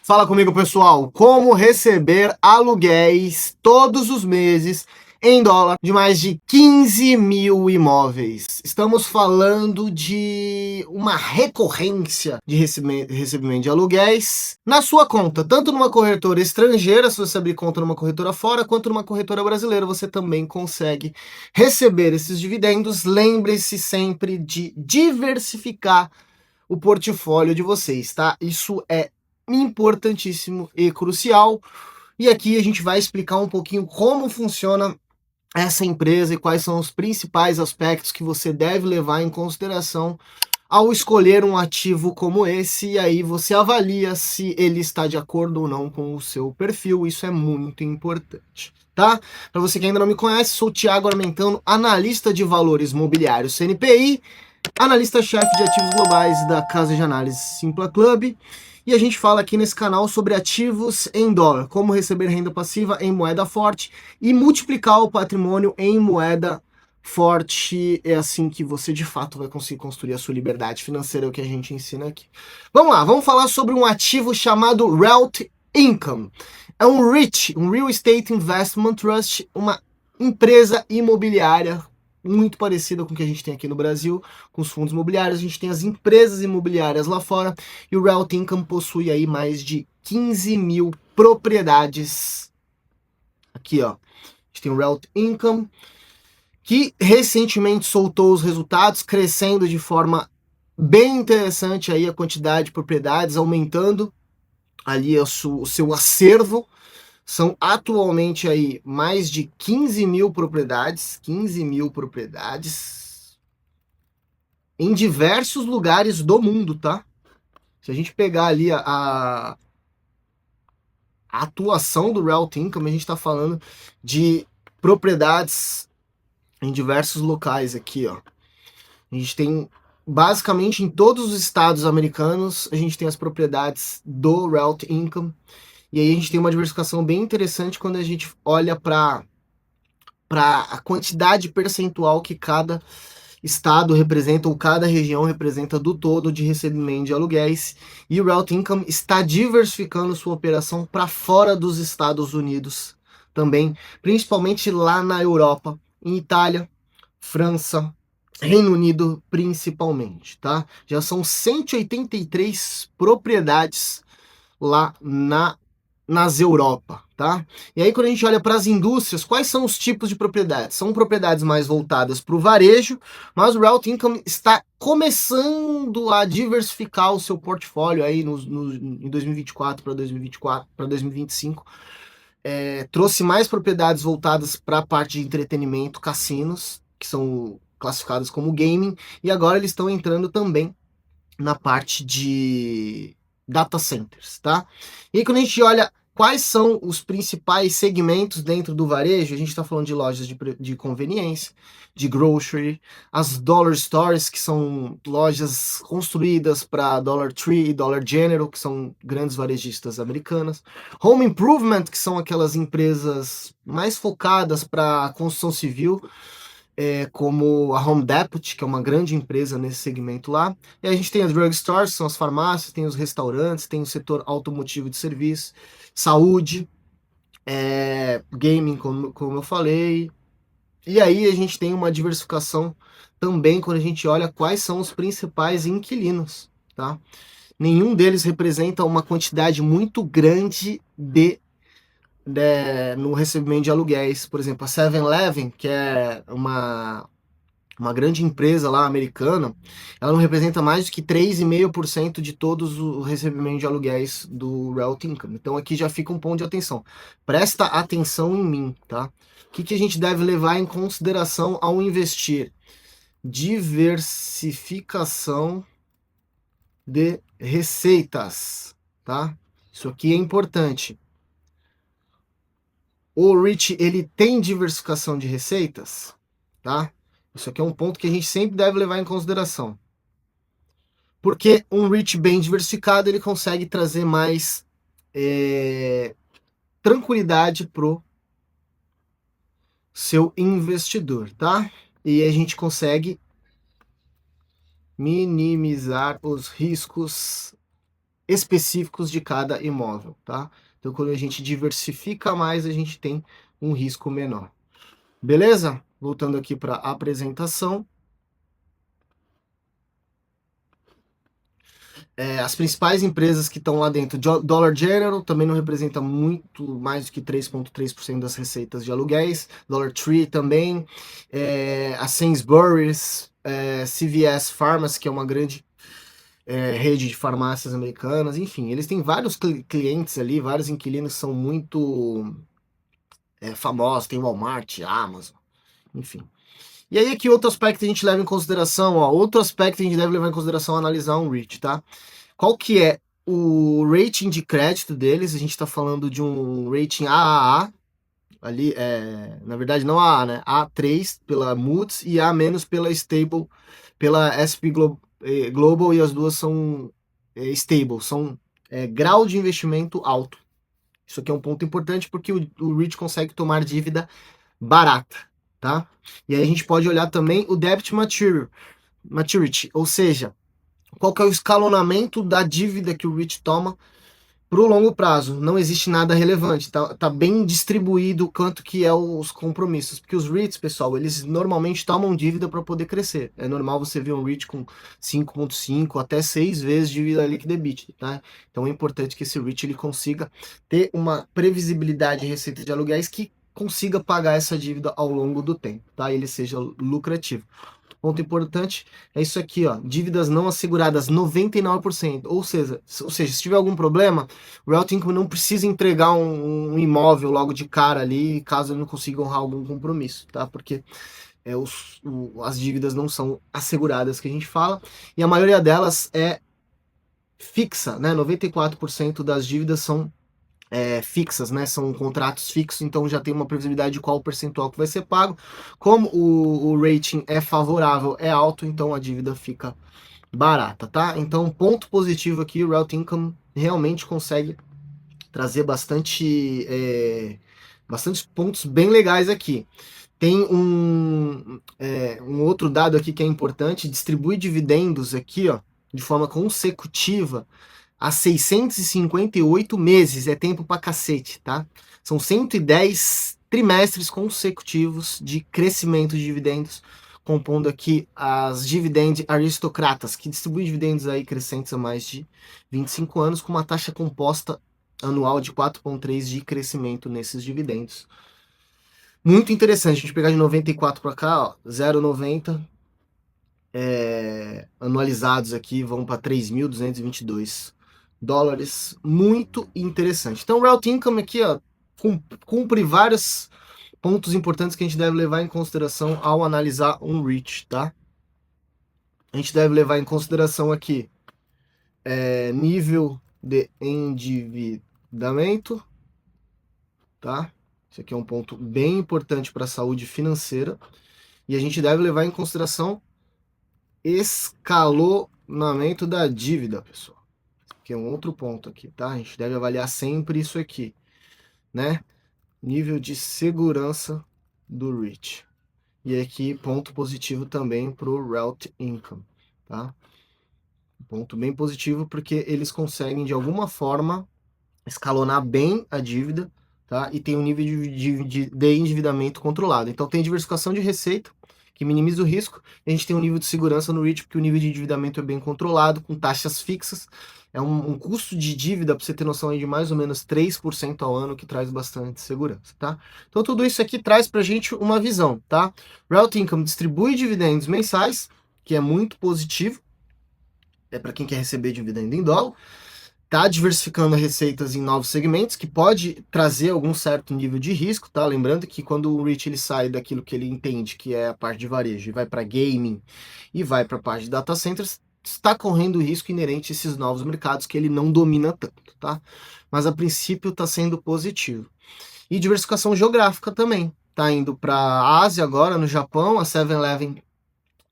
Fala comigo, pessoal. Como receber aluguéis todos os meses em dólar de mais de 15 mil imóveis? Estamos falando de uma recorrência de recebimento de aluguéis na sua conta, tanto numa corretora estrangeira, se você abrir conta numa corretora fora, quanto numa corretora brasileira, você também consegue receber esses dividendos. Lembre-se sempre de diversificar o portfólio de vocês, tá? Isso é importantíssimo e crucial. E aqui a gente vai explicar um pouquinho como funciona essa empresa e quais são os principais aspectos que você deve levar em consideração ao escolher um ativo como esse, e aí você avalia se ele está de acordo ou não com o seu perfil. Isso é muito importante, tá? Para você que ainda não me conhece, sou o Thiago Armentano, analista de valores mobiliários CNPI, analista-chefe de ativos globais da casa de análise Simpla Club, e a gente fala aqui nesse canal sobre ativos em dólar, como receber renda passiva em moeda forte e multiplicar o patrimônio em moeda forte. É assim que você de fato vai conseguir construir a sua liberdade financeira, é o que a gente ensina aqui. Vamos lá, vamos falar sobre um ativo chamado Realty Income. É um REIT, um Real Estate Investment Trust, uma empresa imobiliária muito parecida com o que a gente tem aqui no Brasil, com os fundos imobiliários. A gente tem as empresas imobiliárias lá fora, e o Realty Income possui aí mais de 15 mil propriedades. Aqui, ó, a gente tem o Realty Income, que recentemente soltou os resultados, crescendo de forma bem interessante aí a quantidade de propriedades, aumentando ali o seu acervo. São atualmente aí mais de 15 mil propriedades, em diversos lugares do mundo, tá? Se a gente pegar ali a atuação do Realty Income, a gente está falando de propriedades em diversos locais aqui, ó. A gente tem basicamente em todos os estados americanos, a gente tem as propriedades do Realty Income. E aí a gente tem uma diversificação bem interessante quando a gente olha para a quantidade percentual que cada estado representa, ou cada região representa do todo de recebimento de aluguéis. E o Realty Income está diversificando sua operação para fora dos Estados Unidos também, principalmente lá na Europa, em Itália, França, Reino Unido principalmente, tá? Já são 183 propriedades lá nas Europa, tá? E aí quando a gente olha para as indústrias, quais são os tipos de propriedades? São propriedades mais voltadas para o varejo, mas o Realty Income está começando a diversificar o seu portfólio aí em 2024 para 2025. Trouxe mais propriedades voltadas para a parte de entretenimento, cassinos, que são classificados como gaming, e agora eles estão entrando também na parte de data centers, tá? E aí, quando a gente olha quais são os principais segmentos dentro do varejo, a gente está falando de lojas de conveniência, de grocery, as Dollar Stores, que são lojas construídas para Dollar Tree e Dollar General, que são grandes varejistas americanas, Home Improvement, que são aquelas empresas mais focadas para construção civil, como a Home Depot, que é uma grande empresa nesse segmento lá. E a gente tem as drugstores, que são as farmácias, tem os restaurantes, tem o setor automotivo de serviço, saúde, gaming, como eu falei. E aí a gente tem uma diversificação também quando a gente olha quais são os principais inquilinos, tá? Nenhum deles representa uma quantidade muito grande no recebimento de aluguéis. Por exemplo, a 7-Eleven, que é uma grande empresa lá americana, ela não representa mais do que 3,5% de todos o recebimento de aluguéis do Realty Income. Então aqui já fica um ponto de atenção. Presta atenção em mim, tá? O que a gente deve levar em consideração ao investir? Diversificação de receitas, tá? Isso aqui é importante. O REIT, ele tem diversificação de receitas, tá? Isso aqui é um ponto que a gente sempre deve levar em consideração. Porque um REIT bem diversificado, ele consegue trazer mais tranquilidade pro seu investidor, tá? E a gente consegue minimizar os riscos específicos de cada imóvel, tá? Então, quando a gente diversifica mais, a gente tem um risco menor. Beleza? Voltando aqui para a apresentação. As principais empresas que estão lá dentro, Dollar General também não representa muito mais do que 3,3% das receitas de aluguéis, Dollar Tree também, a Sainsbury's, CVS Pharmacy, que é uma grande rede de farmácias americanas, enfim, eles têm vários clientes ali, vários inquilinos que são muito famosos, tem Walmart, Amazon, enfim. E aí aqui outro aspecto a gente leva em consideração, ó, outro aspecto a gente deve levar em consideração analisar um REIT, tá? Qual que é o rating de crédito deles? A gente está falando de um rating AAA, ali, na verdade não AA, né? A3 pela Moody's e A- pela Stable, pela SP Global, e as duas são stable, são grau de investimento alto. Isso aqui é um ponto importante porque o REIT consegue tomar dívida barata, tá? E aí a gente pode olhar também o debt maturity, ou seja, qual que é o escalonamento da dívida que o REIT toma para o longo prazo. Não existe nada relevante, tá bem distribuído quanto que é os compromissos, porque os REITs, pessoal, eles normalmente tomam dívida para poder crescer. É normal você ver um REIT com 5,5 até 6 vezes dívida líquida EBITDA, tá? Então é importante que esse REIT ele consiga ter uma previsibilidade de receita de aluguéis que consiga pagar essa dívida ao longo do tempo, tá? Ele seja lucrativo. Ponto importante é isso aqui, ó, dívidas não asseguradas 99%, ou seja, se tiver algum problema, o Realty Income não precisa entregar um imóvel logo de cara ali, caso ele não consiga honrar algum compromisso, tá? Porque as dívidas não são asseguradas que a gente fala, e a maioria delas é fixa, né? 94% das dívidas são fixas, né? São contratos fixos, então já tem uma previsibilidade de qual percentual que vai ser pago. Como o rating é favorável, é alto, então a dívida fica barata, tá? Então, ponto positivo aqui, o Realty Income realmente consegue trazer bastantes pontos bem legais aqui. Tem um outro dado aqui que é importante, distribui dividendos aqui, ó, de forma consecutiva a 658 meses, é tempo pra cacete, tá? São 110 trimestres consecutivos de crescimento de dividendos, compondo aqui as dividend aristocratas, que distribuem dividendos aí crescentes há mais de 25 anos, com uma taxa composta anual de 4,3 de crescimento nesses dividendos. Muito interessante, a gente pegar de 94 para cá, ó, 0,90 anualizados aqui vão para 3.222 dólares, muito interessante. Então, o Realty Income aqui, ó, cumpre vários pontos importantes que a gente deve levar em consideração ao analisar um REIT, tá? A gente deve levar em consideração aqui nível de endividamento, tá? Isso aqui é um ponto bem importante para a saúde financeira. E a gente deve levar em consideração escalonamento da dívida, pessoal. Que é um outro ponto aqui, tá? A gente deve avaliar sempre isso aqui, né? Nível de segurança do REIT. E aqui, ponto positivo também para o Realty Income, tá? Ponto bem positivo porque eles conseguem, de alguma forma, escalonar bem a dívida, tá? E tem um nível de endividamento controlado. Então, tem diversificação de receita, que minimiza o risco. A gente tem um nível de segurança no REIT, porque o nível de endividamento é bem controlado, com taxas fixas. É um custo de dívida, para você ter noção aí, de mais ou menos 3% ao ano, que traz bastante segurança, tá? Então, tudo isso aqui traz para a gente uma visão, tá? Realty Income distribui dividendos mensais, que é muito positivo, para quem quer receber dividendo em dólar. Tá diversificando receitas em novos segmentos, que pode trazer algum certo nível de risco, tá? Lembrando que quando o REIT ele sai daquilo que ele entende, que é a parte de varejo, e vai para gaming e vai para a parte de data centers, está correndo risco inerente a esses novos mercados que ele não domina tanto, tá? Mas a princípio está sendo positivo. E diversificação geográfica também. Tá indo para a Ásia agora, no Japão, a 7-Eleven,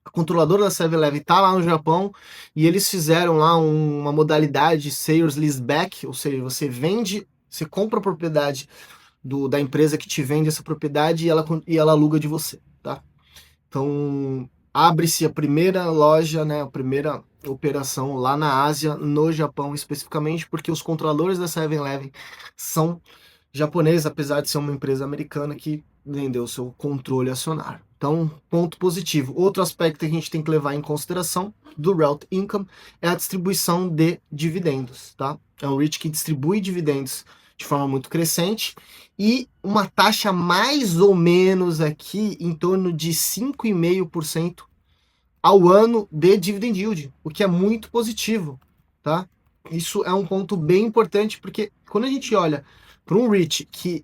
a controladora da 7-Eleven está lá no Japão e eles fizeram lá uma modalidade sales leaseback, ou seja, você compra a propriedade da empresa que te vende essa propriedade e ela aluga de você, tá? Então, abre-se a primeira loja, né, a primeira operação lá na Ásia, no Japão especificamente, porque os controladores da 7-Eleven são japoneses, apesar de ser uma empresa americana que vendeu seu controle acionário. Então, ponto positivo. Outro aspecto que a gente tem que levar em consideração do Realty Income é a distribuição de dividendos, tá? É um REIT que distribui dividendos de forma muito crescente e uma taxa mais ou menos aqui em torno de 5,5% ao ano de dividend yield, o que é muito positivo, tá? Isso é um ponto bem importante, porque quando a gente olha para um REIT que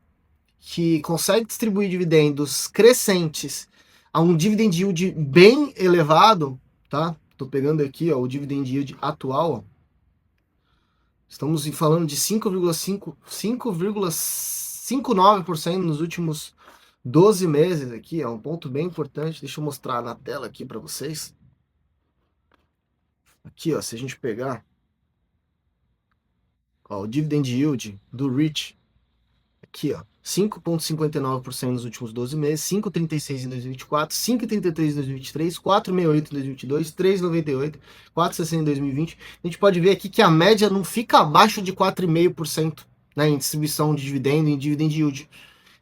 consegue distribuir dividendos crescentes a um dividend yield bem elevado, tá? Tô pegando aqui, ó, o dividend yield atual, ó. Estamos falando de 5,59% nos últimos 12 meses aqui, é um ponto bem importante. Deixa eu mostrar na tela aqui para vocês. Aqui, ó, se a gente pegar, ó, o dividend yield do REIT, aqui, ó, 5,59% nos últimos 12 meses, 5,36% em 2024, 5,33% em 2023, 4,68% em 2022, 3,98%, 4,60% em 2020. A gente pode ver aqui que a média não fica abaixo de 4,5%, né, em distribuição de dividendo e dividend yield.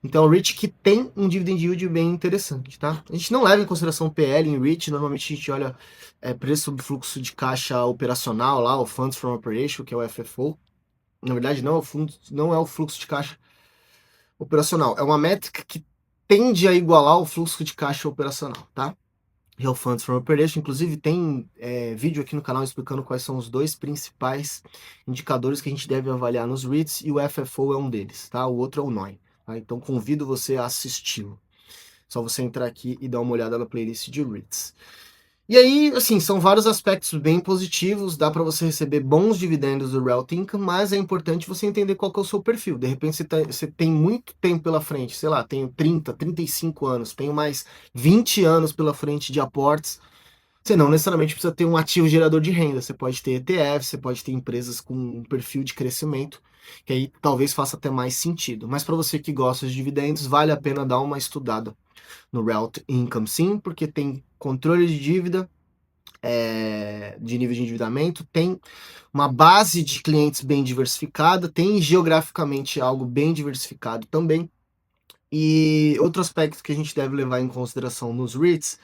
Então, o REIT que tem um dividend yield bem interessante, tá? A gente não leva em consideração PL em REIT, normalmente a gente olha preço sobre fluxo de caixa operacional lá, o Funds from Operation, que é o FFO. Na verdade, não é o fluxo de caixa operacional, é uma métrica que tende a igualar o fluxo de caixa operacional, tá? E é o Funds from Operation, inclusive tem vídeo aqui no canal explicando quais são os dois principais indicadores que a gente deve avaliar nos REITs, e o FFO é um deles, tá? O outro é o NOI, tá? Então convido você a assisti-lo. Só você entrar aqui e dar uma olhada na playlist de REITs. E aí, assim, são vários aspectos bem positivos, dá para você receber bons dividendos do Realty Income, mas é importante você entender qual que é o seu perfil. De repente você tem muito tempo pela frente, sei lá, tenho 30, 35 anos, tenho mais 20 anos pela frente de aportes. Você não necessariamente precisa ter um ativo gerador de renda, você pode ter ETF, você pode ter empresas com um perfil de crescimento, que aí talvez faça até mais sentido. Mas para você que gosta de dividendos, vale a pena dar uma estudada no Realty Income, sim, porque tem controle de dívida, de nível de endividamento, tem uma base de clientes bem diversificada, tem geograficamente algo bem diversificado também. E outro aspecto que a gente deve levar em consideração nos REITs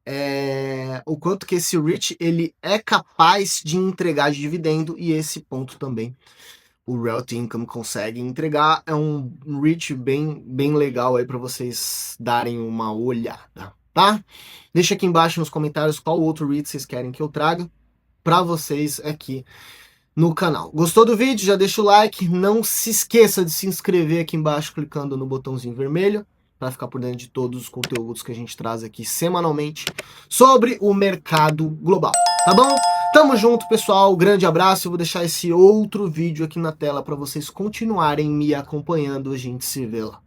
é o quanto que esse REIT ele é capaz de entregar de dividendo, e esse ponto também o Realty Income consegue entregar. É um REIT bem legal aí para vocês darem uma olhada, tá? Deixa aqui embaixo nos comentários qual outro REIT vocês querem que eu traga para vocês aqui no canal. Gostou do vídeo? Já deixa o like, não se esqueça de se inscrever aqui embaixo clicando no botãozinho vermelho para ficar por dentro de todos os conteúdos que a gente traz aqui semanalmente sobre o mercado global, tá bom? Tamo junto, pessoal. Grande abraço. Eu vou deixar esse outro vídeo aqui na tela para vocês continuarem me acompanhando. A gente se vê lá.